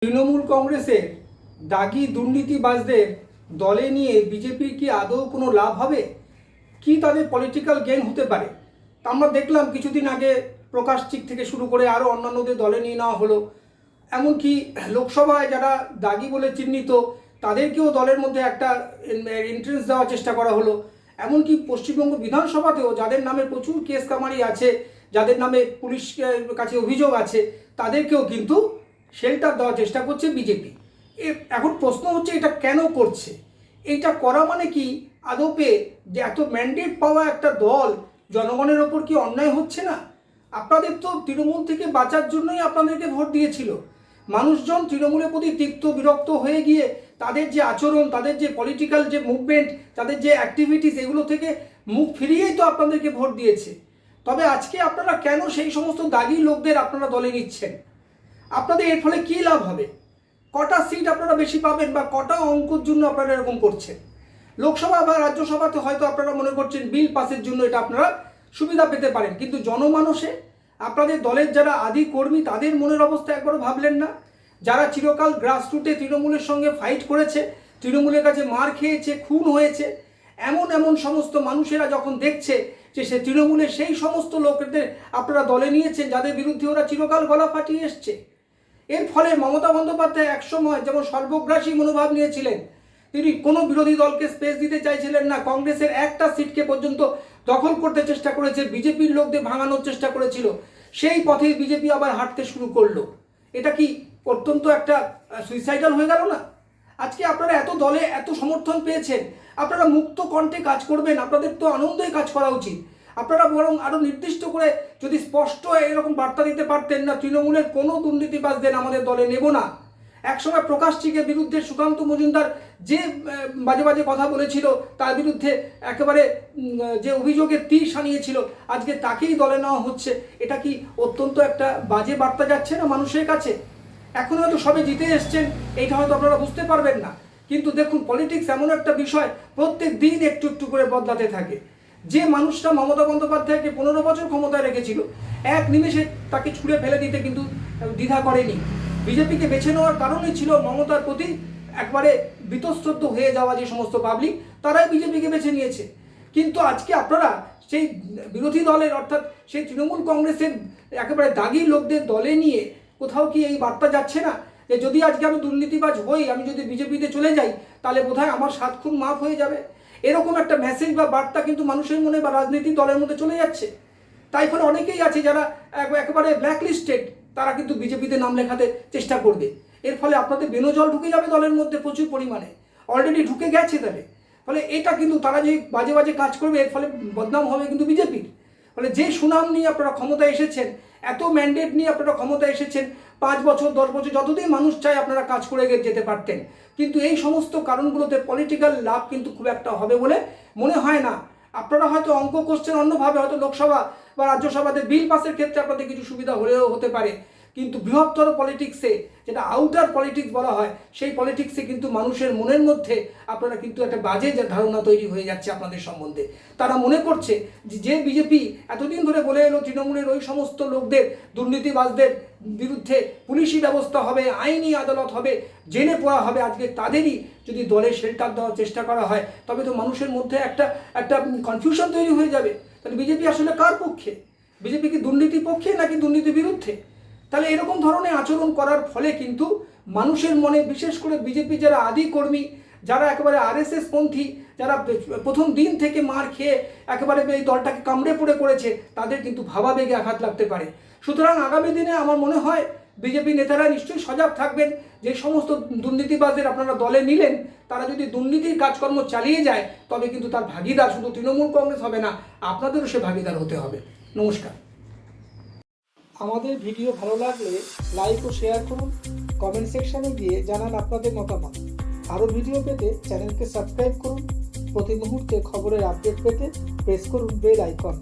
তৃণমূল কংগ্রেসের দাগি দুর্নীতিবাজদের দলে নিয়ে বিজেপির কি আদৌ কোনো লাভ হবে? কি তাদের পলিটিক্যাল গেম হতে পারে? তা আমরা দেখলাম কিছুদিন আগে প্রকাশ চিক থেকে শুরু করে আরও অন্যান্যদের দলে নিয়ে নেওয়া হলো। এমনকি লোকসভায় যারা দাগি বলে চিহ্নিত তাদেরকেও দলের মধ্যে একটা এন্ট্রেন্স দেওয়ার চেষ্টা করা হলো। এমনকি পশ্চিমবঙ্গ বিধানসভাতেও যাদের নামে প্রচুর কেস কামারি আছে, যাদের নামে পুলিশের কাছে অভিযোগ আছে, তাদেরকেও কিন্তু শেল্টার দেওয়ার চেষ্টা করছে বিজেপি। এখন প্রশ্ন হচ্ছে এটা কেন করছে? এইটা করা মানে কি আদপে যে এত ম্যান্ডেট পাওয়া একটা দল জনগণের ওপর কি অন্যায় হচ্ছে না? আপনাদের তো তৃণমূল থেকে বাঁচার জন্যই আপনাদেরকে ভোট দিয়েছিল। মানুষজন তৃণমূলের প্রতি তিক্ত বিরক্ত হয়ে গিয়ে তাদের যে আচরণ, তাদের যে পলিটিক্যাল যে মুভমেন্ট, তাদের যে অ্যাক্টিভিটিস, এগুলো থেকে মুখ ফিরিয়েই তো আপনাদেরকে ভোট দিয়েছে। তবে আজকে আপনারা কেন সেই সমস্ত দাগি লোকদের আপনারা দলে নিচ্ছেন? আপনাদের এর ফলে কী লাভ হবে? কটা সিট আপনারা বেশি পাবেন বা কটা অঙ্কের জন্য আপনারা এরকম করছেন? লোকসভা বা রাজ্যসভাতে হয়তো আপনারা মনে করছেন বিল পাসের জন্য এটা আপনারা সুবিধা পেতে পারেন, কিন্তু জনমানসে আপনাদের দলের যারা আদি কর্মী তাদের মনের অবস্থা একবারও ভাবলেন না? যারা চিরকাল গ্রাসরুটে তৃণমূলের সঙ্গে ফাইট করেছে, তৃণমূলের কাছে মার খেয়েছে, খুন হয়েছে, এমন সমস্ত মানুষেরা যখন দেখছে যে সে তৃণমূলের সেই সমস্ত লোকদের আপনারা দলে নিয়েছেন যাদের বিরুদ্ধে ওরা চিরকাল গলা ফাটিয়ে এসছে, এর ফলে মমতা বন্দ্যোপাধ্যায় একসময় যেমন সর্বগ্রাসী মনোভাব নিয়েছিলেন, তিনি কোনো বিরোধী দলকে স্পেস দিতে চাইছিলেন না, কংগ্রেসের একটা সিটকে পর্যন্ত দখল করতে চেষ্টা করেছে, বিজেপির লোকদের ভাঙানোর চেষ্টা করেছিল, সেই পথে বিজেপি আবার হাঁটতে শুরু করলো। এটা কি অত্যন্ত একটা সুইসাইডাল হয়ে গেল না? আজকে আপনারা এত দলে এত সমর্থন পেয়েছেন, আপনারা মুক্ত কণ্ঠে কাজ করবেন, আপনাদের তো আনন্দে কাজ করা উচিত। আপনারা বরং আরও নির্দিষ্ট করে যদি স্পষ্ট এরকম বার্তা দিতে পারতেন, না তৃণমূলের কোনো দুর্নীতিবাজদের আমাদের দলে নেব না। একসময় প্রকাশ চিকের বিরুদ্ধে সুকান্ত মজুমদার যে বাজে বাজে কথা বলেছিল, তার বিরুদ্ধে একেবারে যে অভিযোগের তীর শানিয়েছিল, আজকে তাকেই দলে নেওয়া হচ্ছে। এটা কি অত্যন্ত একটা বাজে বার্তা যাচ্ছে না মানুষের কাছে? এখন হয়তো সবে জিতে এসছেন, এইটা হয়তো আপনারা বুঝতে পারবেন না, কিন্তু দেখুন পলিটিক্স এমন একটা বিষয় প্রত্যেক দিন একটু একটু করে বদলাতে থাকে। যে মানুষটা মমতা বন্দ্যোপাধ্যায়কে 15 বছর ক্ষমতায় রেখেছিল, এক নিমেষে তাকে ছুঁড়ে ফেলে দিতে কিন্তু দ্বিধা করেনি। বিজেপিকে বেছে নেওয়ার কারণই ছিল মমতার প্রতি একবারে বীতশ্রদ্ধ হয়ে যাওয়া যে সমস্ত পাবলিক, তারাই বিজেপিকে বেছে নিয়েছে। কিন্তু আজকে আপনারা সেই বিরোধী দলের অর্থাৎ সেই তৃণমূল কংগ্রেসের একেবারে দাগি লোকদের দলে নিয়ে কোথাও কি এই বার্তা যাচ্ছে না যে যদি আজকে আমি দুর্নীতিবাজ হই, আমি যদি বিজেপিতে চলে যাই, তাহলে বোধহয় আমার সাত খুন মাফ হয়ে যাবে? এরকম একটা মেসেজ বা বার্তা কিন্তু মানুষের মনে বা রাজনৈতিক দলের মধ্যে চলে যাচ্ছে। তাই ফলে অনেকেই আছে যারা একেবারে ব্ল্যাকলিস্টেড, তারা কিন্তু বিজেপিতে নাম লেখাতে চেষ্টা করবে। এর ফলে আপনাদের বেনজল ঢুকে যাবে দলের মধ্যে প্রচুর পরিমাণে, অলরেডি ঢুকে গেছে তাদের। ফলে এটা কিন্তু তারা যে বাজে বাজে কাজ করবে, এর ফলে বদনাম হবে কিন্তু বিজেপির। ফলে যে সুনাম নিয়ে আপনারা ক্ষমতায় এসেছেন, এত ম্যান্ডেট নিয়ে আপনারা ক্ষমতায় এসেছেন, 5 বছর 10 বছর যতদিন মানুষ চায় আপনারা কাজ করে যেতে পারতেন, কিন্তু এই সমস্ত কারণগুলোতে পলিটিক্যাল লাভ কিন্তু খুব একটা হবে বলে মনে হয় না। আপনারা হয়তো অঙ্ক করছেন অন্যভাবে, হয়তো লোকসভা বা রাজ্যসভাতে বিল পাসের ক্ষেত্রে আপনাদের কিছু সুবিধা হলেও হতে পারে, কিন্তু বৃহত্তর পলিটিক্সে, যেটা আউটার পলিটিক্স বলা হয়, সেই পলিটিক্সে কিন্তু মানুষের মনের মধ্যে আপনারা কিন্তু একটা বাজে ধারণা তৈরি হয়ে যাচ্ছে আপনাদের সম্বন্ধে। তারা মনে করছে যে বিজেপি এতদিন ধরে বলে এলো তৃণমূলের ওই সমস্ত লোকদের, দুর্নীতিবাজদের বিরুদ্ধে পুলিশি ব্যবস্থা হবে, আইনি আদালত হবে, জেনে পড়া হবে, আজকে তাদেরই যদি দলে শেল্টার দেওয়ার চেষ্টা করা হয়, তবে তো মানুষের মধ্যে একটা কনফিউশন তৈরি হয়ে যাবে। তাহলে বিজেপি আসলে কার পক্ষে? বিজেপি কি দুর্নীতির পক্ষে নাকি দুর্নীতির বিরুদ্ধে? তাহলে এরকম ধরনের আচরণ করার ফলে কিন্তু মানুষের মনে, বিশেষ করে বিজেপি যারা আদি কর্মী, যারা একেবারে আরএসএস পন্থী, যারা প্রথম দিন থেকে মার খেয়ে একেবারে এই দলটাকে কামড়ে পড়ে করেছে, তাদের কিন্তু ভাবাবেগে আঘাত লাগতে পারে। সুতরাং আগামী দিনে আমার মনে হয় বিজেপি নেতারা নিশ্চয়ই সজাগ থাকবেন। যে সমস্ত দুর্নীতিবাজদের আপনারা দলে নিলেন, তারা যদি দুর্নীতির কাজকর্ম চালিয়ে যায়, তবে কিন্তু তার ভাগিদার শুধু তৃণমূল কংগ্রেস হবে না, আপনাদেরও সে ভাগিদার হতে হবে। নমস্কার। আমাদের ভিডিও ভালো লাগলে লাইক ও শেয়ার করুন, কমেন্ট সেকশনে গিয়ে জানান আপনাদের মতামত। আরও ভিডিও পেতে চ্যানেলকে সাবস্ক্রাইব করুন। প্রতি মুহূর্তে খবরের আপডেট পেতে প্রেস করুন বেল আইকন।